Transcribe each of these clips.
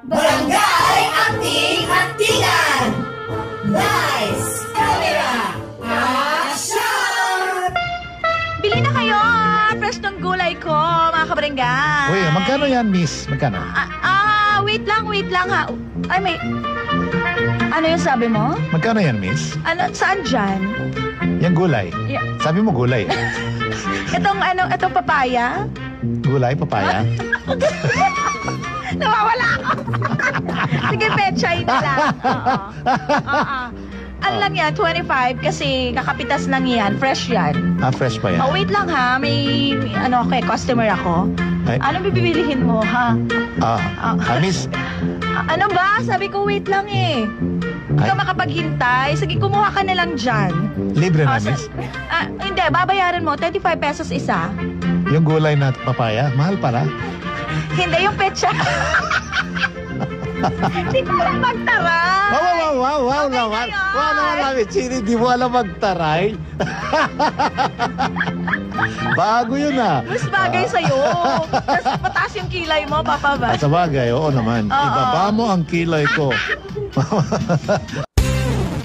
Barangay Anting-Antingan! Lights, camera, action! Bili na kayo! Fresh ng gulay ko, mga kabarangay. Uy, magkano yan, miss? Magkano? Wait lang ha. Ay, may... Ano yung sabi mo? Magkano yan, miss? Ano, saan dyan? Yung gulay. Yeah. Sabi mo gulay. Itong papaya? Gulay, papaya. Nawawala ako. Sige, pechay na lang. Oo. Ano lang yan, 25 kasi kakapitas lang yan. Fresh yan. Fresh pa yan. Oh, wait lang ha. May customer ako. Ay. Anong bibilihin mo, ha? Miss. Ano ba? Sabi ko, wait lang eh. Hindi ka makapaghintay. Sige, kumuha ka na lang dyan. Libre na, miss? Hindi, babayaran mo. 35 pesos isa. Yung gulay na papaya, mahal pala. Hindi, yung petsa. Hindi ko alam magtaray. Wow naman. Wow naman namin, Chini. Di mo alam magtaray. Bago yun ah. Mas bagay sa'yo. Mas pataas yung kilay mo, Papa Bas. Sa bagay, oo naman. Ibaba mo ang kilay ko.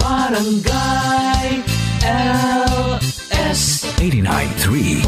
Barangay LS 89.3